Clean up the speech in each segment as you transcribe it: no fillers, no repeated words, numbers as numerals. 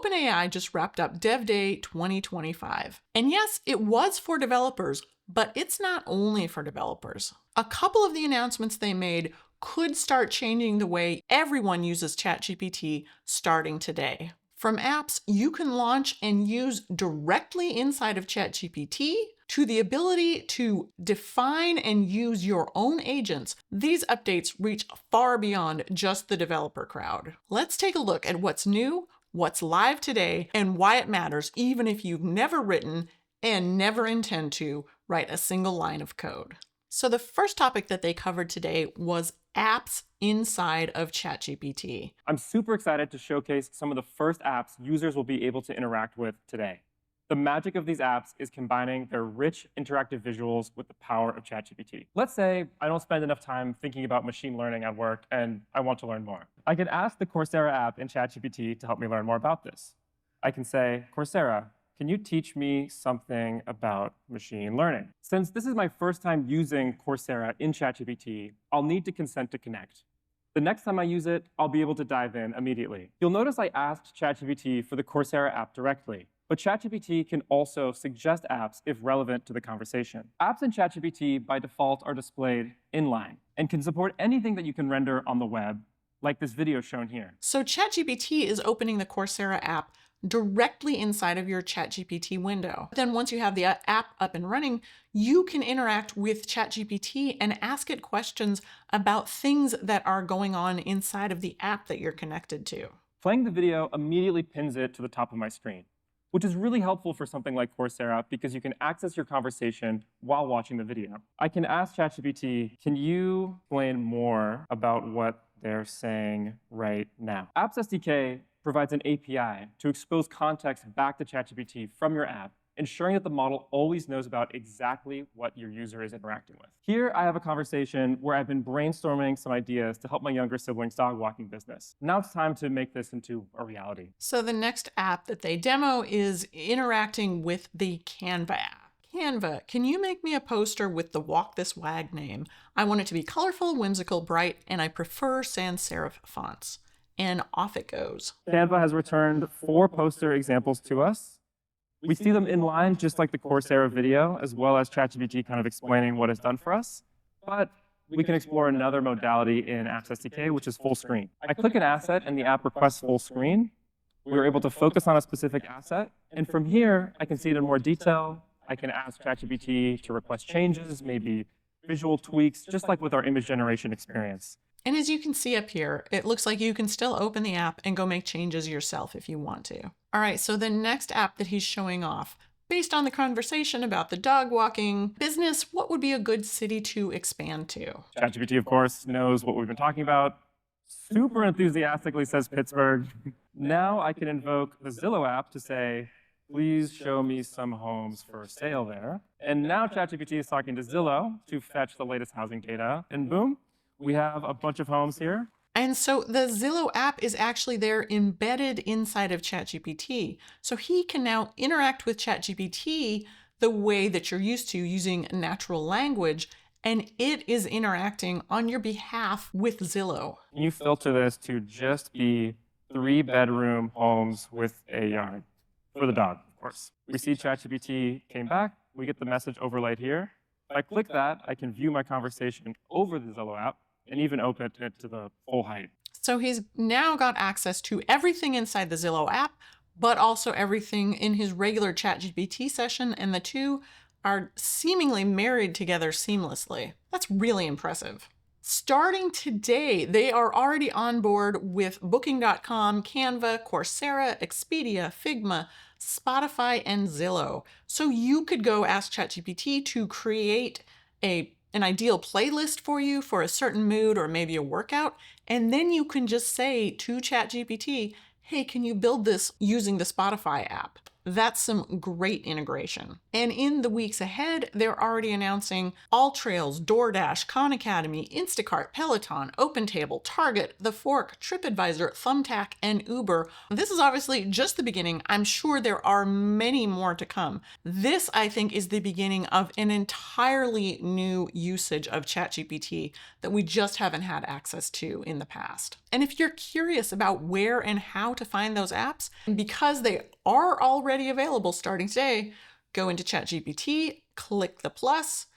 OpenAI just wrapped up Dev Day 2025. And yes, it was for developers, but it's not only for developers. A couple of the announcements they made could start changing the way everyone uses ChatGPT starting today. From apps you can launch and use directly inside of ChatGPT to the ability to define and use your own agents, these updates reach far beyond just the developer crowd. Let's take a look at what's new, what's live today, and why it matters even if you've never written and never intend to write a single line of code. So the first topic that they covered today was apps inside of ChatGPT. I'm super excited to showcase some of the first apps users will be able to interact with today. The magic of these apps is combining their rich interactive visuals with the power of ChatGPT. Let's say I don't spend enough time thinking about machine learning at work and I want to learn more. I can ask the Coursera app in ChatGPT to help me learn more about this. I can say, Coursera, can you teach me something about machine learning? Since this is my first time using Coursera in ChatGPT, I'll need to consent to connect. The next time I use it, I'll be able to dive in immediately. You'll notice I asked ChatGPT for the Coursera app directly, but ChatGPT can also suggest apps if relevant to the conversation. Apps in ChatGPT by default are displayed inline and can support anything that you can render on the web, like this video shown here. So ChatGPT is opening the Coursera app directly inside of your ChatGPT window. Then once you have the app up and running, you can interact with ChatGPT and ask it questions about things that are going on inside of the app that you're connected to. Playing the video immediately pins it to the top of my screen, which is really helpful for something like Coursera because you can access your conversation while watching the video. I can ask ChatGPT, can you explain more about what they're saying right now? Apps SDK provides an API to expose context back to ChatGPT from your app, ensuring that the model always knows about exactly what your user is interacting with. Here, I have a conversation where I've been brainstorming some ideas to help my younger sibling's dog walking business. Now it's time to make this into a reality. So the next app that they demo is interacting with the Canva app. Canva, can you make me a poster with the Walk This Wag name? I want it to be colorful, whimsical, bright, and I prefer sans serif fonts. And off it goes. Canva has returned 4 poster examples to us. We see them in line just like the Coursera video, as well as ChatGPT kind of explaining what it's done for us. But we can explore another modality in Apps SDK, which is full screen. I click an asset and the app requests full screen. We're able to focus on a specific asset. And from here, I can see it in more detail. I can ask ChatGPT to request changes, maybe visual tweaks, just like with our image generation experience. And as you can see up here, it looks like you can still open the app and go make changes yourself if you want to. All right, so the next app that he's showing off, based on the conversation about the dog walking business, what would be a good city to expand to? ChatGPT, of course, knows what we've been talking about. Super enthusiastically says Pittsburgh. Now I can invoke the Zillow app to say, please show me some homes for sale there. And now ChatGPT is talking to Zillow to fetch the latest housing data, and boom, we have a bunch of homes here. And so the Zillow app is actually there embedded inside of ChatGPT. So he can now interact with ChatGPT the way that you're used to using natural language, and it is interacting on your behalf with Zillow. You filter this to just be 3-bedroom homes with a yard for the dog, of course. We see ChatGPT came back. We get the message overlaid here. If I click that, I can view my conversation over the Zillow app and even open it to the full height. So he's now got access to everything inside the Zillow app, but also everything in his regular ChatGPT session, and the two are seemingly married together seamlessly. That's really impressive. Starting today, they are already on board with Booking.com, Canva, Coursera, Expedia, Figma, Spotify, and Zillow. So you could go ask ChatGPT to create an ideal playlist for you for a certain mood or maybe a workout, and then you can just say to ChatGPT, hey, can you build this using the Spotify app? That's some great integration. And in the weeks ahead, they're already announcing AllTrails, DoorDash, Khan Academy, Instacart, Peloton, OpenTable, Target, The Fork, TripAdvisor, Thumbtack, and Uber. This is obviously just the beginning. I'm sure there are many more to come. This, I think, is the beginning of an entirely new usage of ChatGPT that we just haven't had access to in the past. And if you're curious about where and how to find those apps, because they are already available starting today, go into ChatGPT, click the plus,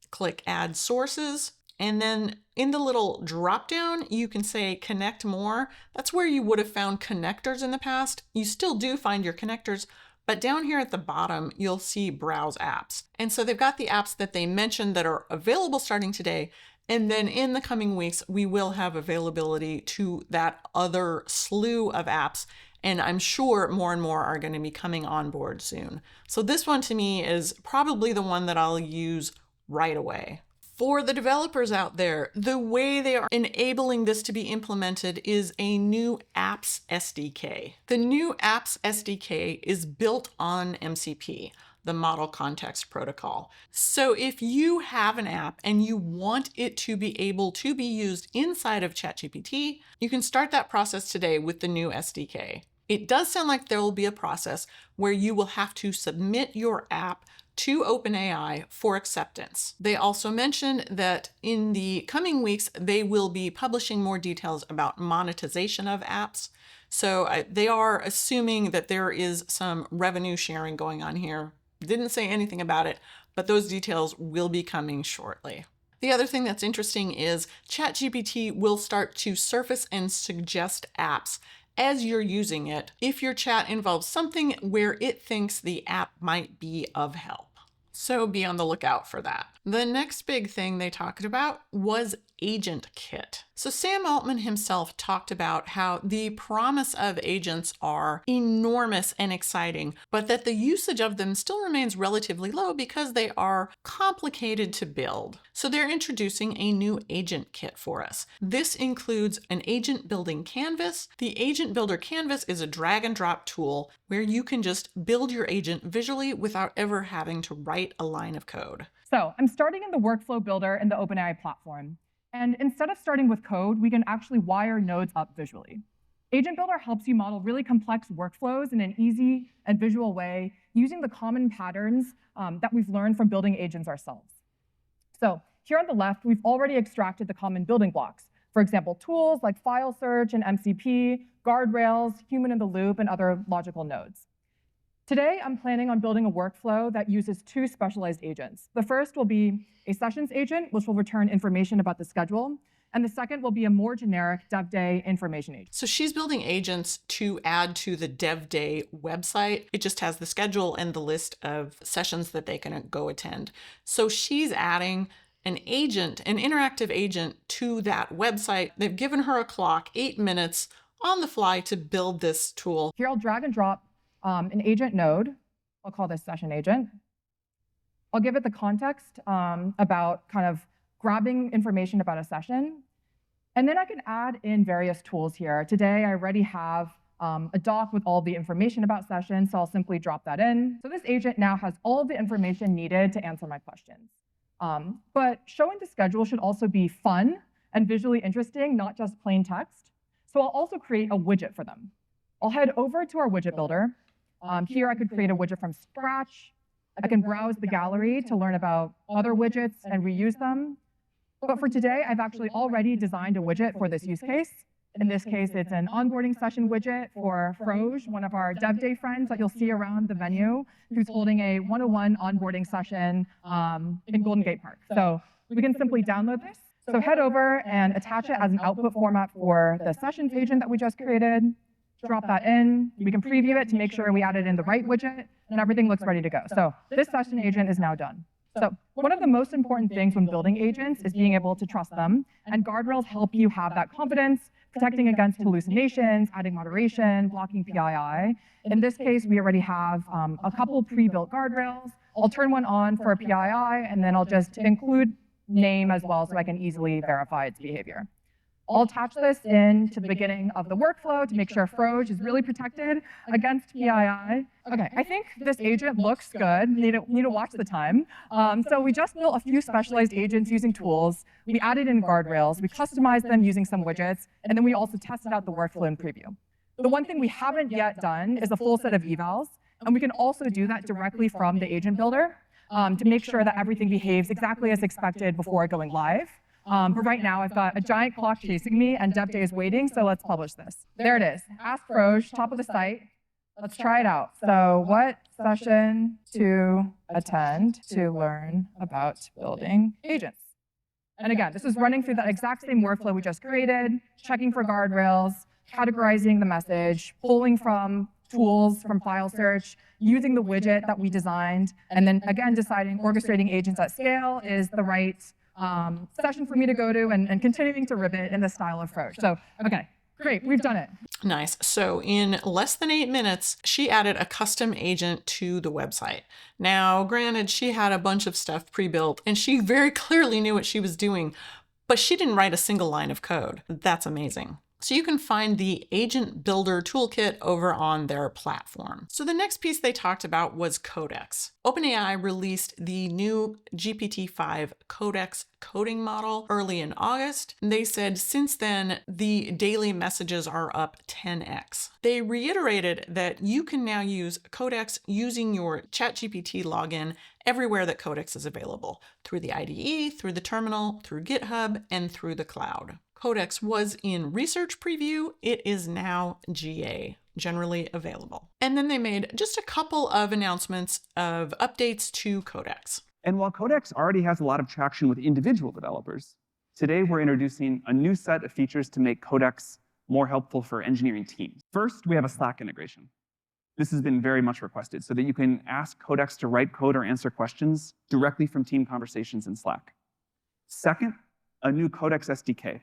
click Add Sources, and then in the little drop down, you can say Connect More. That's where you would have found connectors in the past. You still do find your connectors, but down here at the bottom, you'll see Browse Apps. And so they've got the apps that they mentioned that are available starting today. And then in the coming weeks, we will have availability to that other slew of apps. And I'm sure more and more are going to be coming on board soon. So this one to me is probably the one that I'll use right away. For the developers out there, the way they are enabling this to be implemented is a new Apps SDK. The new Apps SDK is built on MCP, the Model Context Protocol. So if you have an app and you want it to be able to be used inside of ChatGPT, you can start that process today with the new SDK. It does sound like there will be a process where you will have to submit your app to OpenAI for acceptance. They also mentioned that in the coming weeks, they will be publishing more details about monetization of apps. So they are assuming that there is some revenue sharing going on here. Didn't say anything about it, but those details will be coming shortly. The other thing that's interesting is ChatGPT will start to surface and suggest apps as you're using it if your chat involves something where it thinks the app might be of help. So be on the lookout for that. The next big thing they talked about was AgentKit. So Sam Altman himself talked about how the promise of agents are enormous and exciting, but that the usage of them still remains relatively low because they are complicated to build. So they're introducing a new AgentKit for us. This includes an agent building canvas. The Agent Builder Canvas is a drag and drop tool where you can just build your agent visually without ever having to write a line of code. So I'm starting in the workflow builder in the OpenAI platform. And instead of starting with code, we can actually wire nodes up visually. Agent Builder helps you model really complex workflows in an easy and visual way using the common patterns that we've learned from building agents ourselves. So here on the left, we've already extracted the common building blocks. For example, tools like file search and MCP, guardrails, human in the loop, and other logical nodes. Today, I'm planning on building a workflow that uses two specialized agents. The first will be a sessions agent, which will return information about the schedule. And the second will be a more generic dev day information agent. So she's building agents to add to the dev day website. It just has the schedule and the list of sessions that they can go attend. So she's adding an agent, an interactive agent to that website. They've given her a clock, 8 minutes on the fly to build this tool. Here I'll drag and drop an agent node. I'll call this session agent. I'll give it the context about kind of grabbing information about a session. And then I can add in various tools here. Today, I already have a doc with all the information about sessions, so I'll simply drop that in. So this agent now has all the information needed to answer my questions. But showing the schedule should also be fun and visually interesting, not just plain text. So I'll also create a widget for them. I'll head over to our widget builder. Here I could create a widget from scratch. I can browse the gallery to learn about other widgets and reuse them. But for today, I've actually already designed a widget for this use case. In this case, it's an onboarding session widget for Froj, one of our dev day friends that you'll see around the venue, who's holding a 101 onboarding session in Golden Gate Park. So we can simply download this. So head over and attach it as an output format for the sessions agent that we just created. Drop that in. We can preview it to make sure we added in the right widget, and everything looks ready to go. So this session agent is now done. So one of the most important things when building agents is being able to trust them, and guardrails help you have that confidence, protecting against hallucinations, adding moderation, blocking PII. In this case, we already have a couple pre-built guardrails. I'll turn one on for PII, and then I'll just include name as well so I can easily verify its behavior. I'll attach this into the beginning of the workflow to make sure Froge is really protected against PII. Okay, I think this agent looks good. Need to watch the time. So we just built a few specialized agents using tools. We added in guardrails. We customized them using some widgets. And then we also tested out the workflow in preview. The one thing we haven't yet done is a full set of evals. And we can also do that directly from the agent builder to make sure that everything behaves exactly as expected before going live. But right now, I've got a giant clock chasing me, and dev day is waiting, so let's publish this. There it is. Ask Froge, top of the site. Let's try it out. So what session to attend to learn about building agents? And again, this is running through that exact same workflow we just created, checking for guardrails, categorizing the message, pulling from tools from file search, using the widget that we designed, and then again, deciding orchestrating agents at scale is the right session for me to go to, and continuing to rivet in the style of Froge. So, okay, great, we've done it. Nice. So in less than 8 minutes, she added a custom agent to the website. Now, granted, she had a bunch of stuff pre-built, and she very clearly knew what she was doing, but she didn't write a single line of code. That's amazing. So you can find the Agent Builder Toolkit over on their platform. So the next piece they talked about was Codex. OpenAI released the new GPT-5 Codex coding model early in August. They said since then, the daily messages are up 10x. They reiterated that you can now use Codex using your ChatGPT login everywhere that Codex is available, through the IDE, through the terminal, through GitHub, and through the cloud. Codex was in research preview. It is now GA, generally available. And then they made just a couple of announcements of updates to Codex. And while Codex already has a lot of traction with individual developers, today we're introducing a new set of features to make Codex more helpful for engineering teams. First, we have a Slack integration. This has been very much requested so that you can ask Codex to write code or answer questions directly from team conversations in Slack. Second, a new Codex SDK,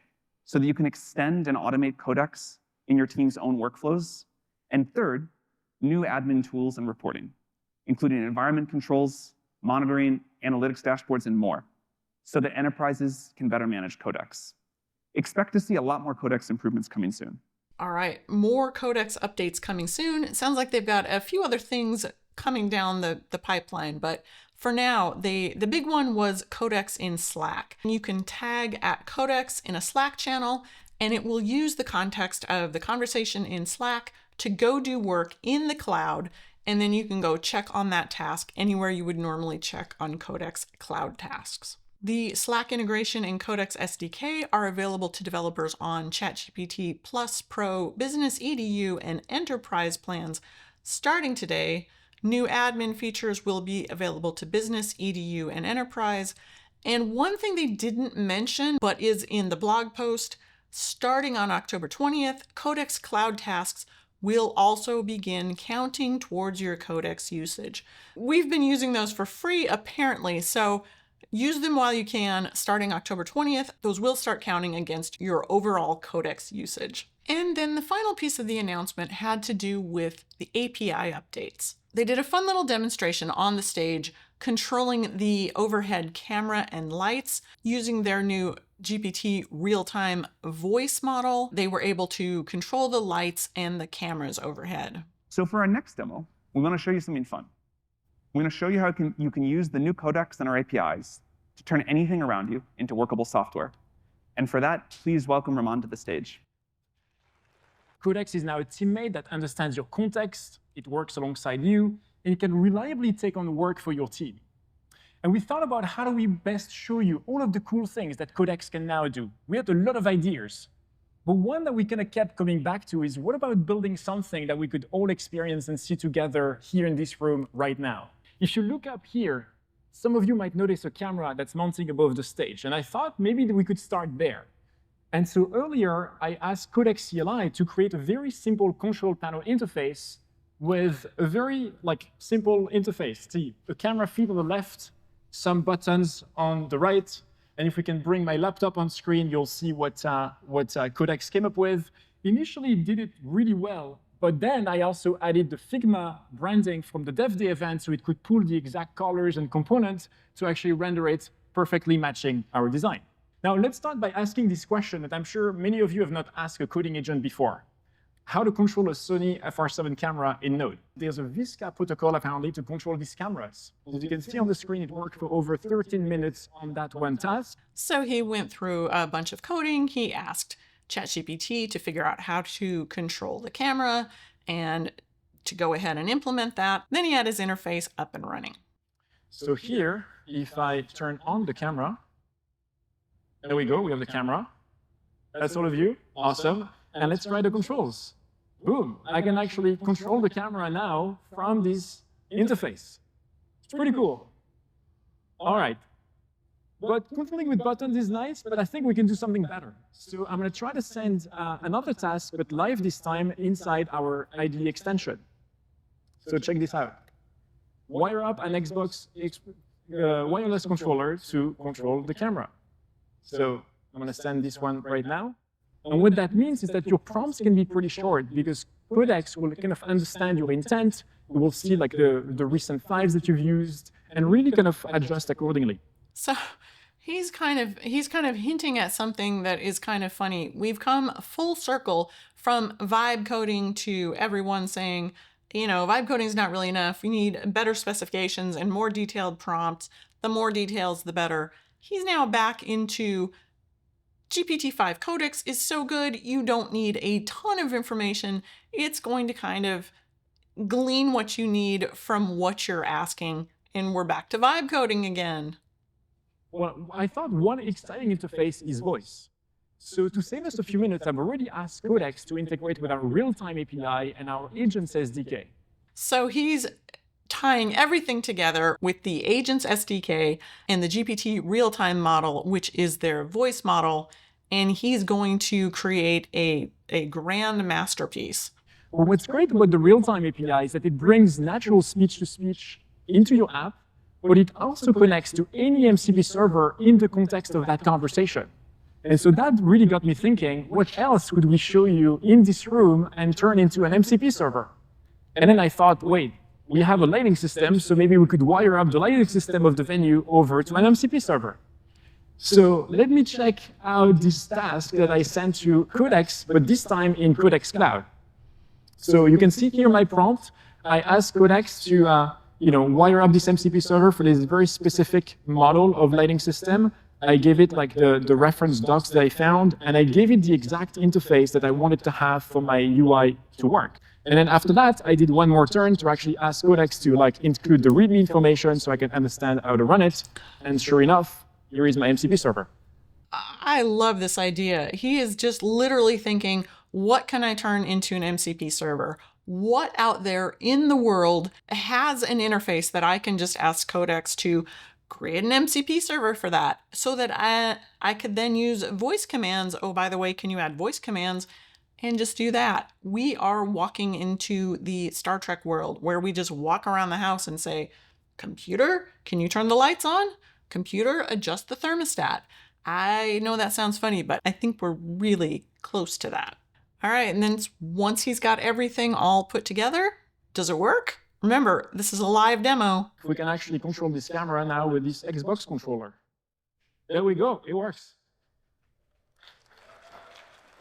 so that you can extend and automate Codex in your team's own workflows. And third, new admin tools and reporting, including environment controls, monitoring, analytics dashboards, and more, so that enterprises can better manage Codex. Expect to see a lot more Codex improvements coming soon. All right, more Codex updates coming soon. It sounds like they've got a few other things coming down the pipeline, but for now, the big one was Codex in Slack. You can tag at Codex in a Slack channel, and it will use the context of the conversation in Slack to go do work in the cloud, and then you can go check on that task anywhere you would normally check on Codex cloud tasks. The Slack integration and Codex SDK are available to developers on ChatGPT Plus Pro, Business EDU, and Enterprise plans starting today. New admin features will be available to Business, EDU, and Enterprise. And one thing they didn't mention, but is in the blog post, starting on October 20th, Codex Cloud tasks will also begin counting towards your Codex usage. We've been using those for free, apparently, so use them while you can. Starting October 20th, those will start counting against your overall Codex usage. And then the final piece of the announcement had to do with the API updates. They did a fun little demonstration on the stage controlling the overhead camera and lights using their new GPT real-time voice model. They were able to control the lights and the cameras overhead. So for our next demo, we want to show you something fun. We're going to show you how you can use the new Codex and our APIs to turn anything around you into workable software. And for that, please welcome Ramon to the stage. Codex is now a teammate that understands your context, it works alongside you, and it can reliably take on work for your team. And we thought about how do we best show you all of the cool things that Codex can now do. We had a lot of ideas, but one that we kind of kept coming back to is what about building something that we could all experience and see together here in this room right now? If you look up here, some of you might notice a camera that's mounting above the stage, and I thought maybe we could start there. And so earlier, I asked Codex CLI to create a very simple control panel interface with a very simple interface. See, a camera feed on the left, some buttons on the right, and if we can bring my laptop on screen, you'll see what Codex came up with. Initially, it did it really well, but then I also added the Figma branding from the Dev Day event so it could pull the exact colors and components to actually render it perfectly matching our design. Now, let's start by asking this question that I'm sure many of you have not asked a coding agent before. How to control a Sony FR7 camera in Node. There's a VSCA protocol apparently to control these cameras. As you can see on the screen, it worked for over 13 minutes on that one task. So he went through a bunch of coding. He asked ChatGPT to figure out how to control the camera and to go ahead and implement that. Then he had his interface up and running. So here, if I turn on the camera, there we go, we have the camera. That's all of you, awesome. And let's try the controls. Boom, I can actually control the camera now from this interface. It's pretty cool. All right. But controlling with buttons is nice, but I think we can do something better. So I'm going to try to send another task, but live this time inside our IDE extension. So check this out. Wire up an Xbox wireless controller to control the camera. So I'm going to send this one right now. And what that means is that your prompts can be pretty short because Codex will kind of understand your intent. It will see like the recent files that you've used and really kind of adjust accordingly. So he's kind of hinting at something that is kind of funny. We've come full circle from vibe coding to everyone saying, you know, vibe coding is not really enough. We need better specifications and more detailed prompts. The more details, the better. He's now back into GPT-5 Codex is so good, you don't need a ton of information. It's going to kind of glean what you need from what you're asking. And we're back to vibe coding again. Well, I thought one exciting interface is voice. So to save us a few minutes, I've already asked Codex to integrate with our real-time API and our Agents SDK. So he's tying everything together with the Agents SDK and the GPT real-time model, which is their voice model, and he's going to create a grand masterpiece. Well, what's great about the real-time API is that it brings natural speech-to-speech into your app, but it also connects to any MCP server in the context of that conversation. And so that really got me thinking, what else could we show you in this room and turn into an MCP server? And then I thought, wait, we have a lighting system, so maybe we could wire up the lighting system of the venue over to an MCP server. So let me check out this task that I sent to Codex, but this time in Codex Cloud. So you can see here my prompt. I asked Codex to wire up this MCP server for this very specific model of lighting system. I gave it like the reference docs that I found, and I gave it the exact interface that I wanted to have for my UI to work. And then after that, I did one more turn to actually ask Codex to like include the README information so I can understand how to run it. And sure enough, here is my MCP server. I love this idea. He is just literally thinking, what can I turn into an MCP server? What out there in the world has an interface that I can just ask Codex to create an MCP server for that so that I could then use voice commands. Oh, by the way, can you add voice commands? And just do that. We are walking into the Star Trek world where we just walk around the house and say, computer, can you turn the lights on? Computer, adjust the thermostat. I know that sounds funny, but I think we're really close to that. All right, and then once he's got everything all put together, does it work? Remember, this is a live demo. We can actually control this camera now with this Xbox controller. There we go, it works.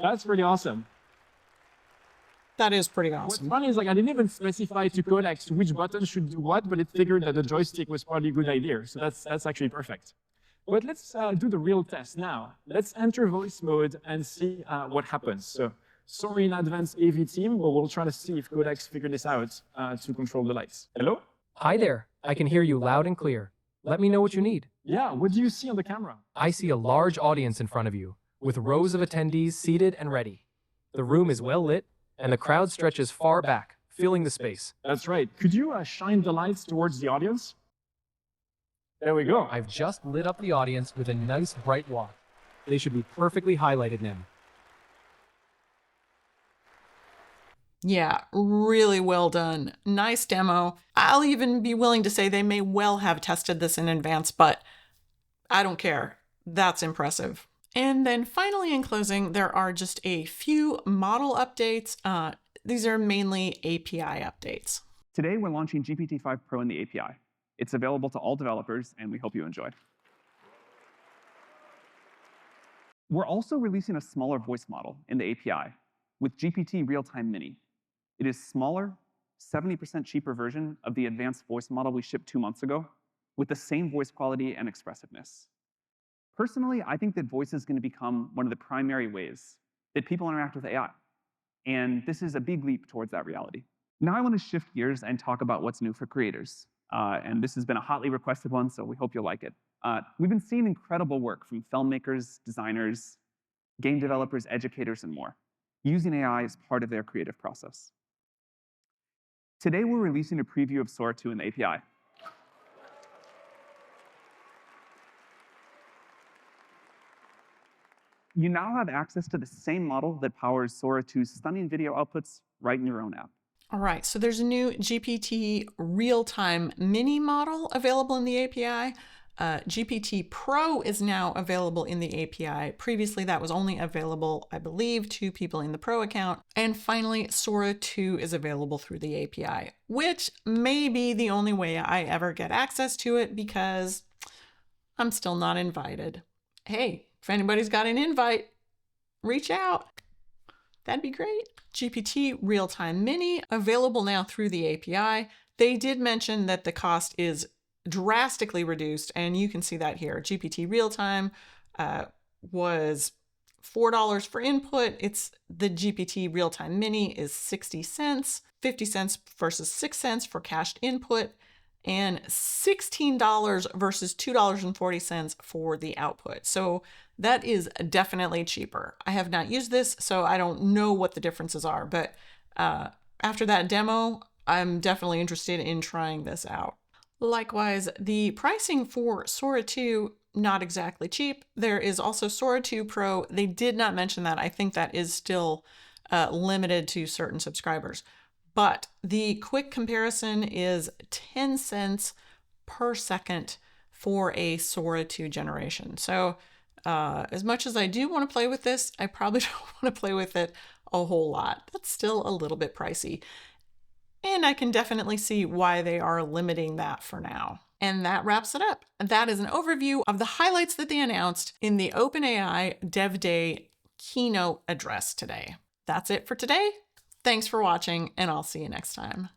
That's pretty awesome. That is pretty awesome. What's funny is like I didn't even specify to Codex which button should do what, but it figured that the joystick was probably a good idea. So that's actually perfect. But let's do the real test now. Let's enter voice mode and see what happens. So sorry in advance AV team, but we'll try to see if Codex figured this out to control the lights. Hello? Hi there. I can hear you loud and clear. Let me know what you need. Yeah, what do you see on the camera? I see a large audience in front of you, with rows of attendees seated and ready. The room is well lit, and the crowd stretches far back, filling the space. That's right. Could you shine the lights towards the audience? There we go. I've just lit up the audience with a nice bright watt. They should be perfectly highlighted now. Yeah, really well done. Nice demo. I'll even be willing to say they may well have tested this in advance, but I don't care. That's impressive. And then finally, in closing, there are just a few model updates. These are mainly API updates. Today, we're launching GPT-5 Pro and the API. It's available to all developers, and we hope you enjoy. We're also releasing a smaller voice model in the API with GPT Real-Time Mini. It is smaller, 70% cheaper version of the advanced voice model we shipped 2 months ago with the same voice quality and expressiveness. Personally, I think that voice is going to become one of the primary ways that people interact with AI. And this is a big leap towards that reality. Now I want to shift gears and talk about what's new for creators. And this has been a hotly requested one, so we hope you'll like it. We've been seeing incredible work from filmmakers, designers, game developers, educators, and more, using AI as part of their creative process. Today, we're releasing a preview of Sora 2 in the API. You now have access to the same model that powers Sora 2's stunning video outputs right in your own app. All right, so there's a new GPT real-time mini model available in the API. GPT Pro is now available in the API. Previously, that was only available, I believe, to people in the Pro account. And finally, Sora 2 is available through the API, which may be the only way I ever get access to it because I'm still not invited. Hey, if anybody's got an invite, reach out. That'd be great. GPT Real-Time Mini, available now through the API. They did mention that the cost is drastically reduced, and you can see that here. GPT Real-Time was $4 for input. The GPT Real-Time Mini is 60 cents, 50 cents versus 6 cents for cached input, and $16 versus $2.40 for the output. So that is definitely cheaper. I have not used this, so I don't know what the differences are, but after that demo, I'm definitely interested in trying this out. Likewise, the pricing for Sora 2, not exactly cheap. There is also Sora 2 Pro. They did not mention that. I think that is still limited to certain subscribers. But the quick comparison is 10 cents per second for a Sora 2 generation. So as much as I do want to play with this, I probably don't want to play with it a whole lot. That's still a little bit pricey. And I can definitely see why they are limiting that for now. And that wraps it up. That is an overview of the highlights that they announced in the OpenAI Dev Day keynote address today. That's it for today. Thanks for watching, and I'll see you next time.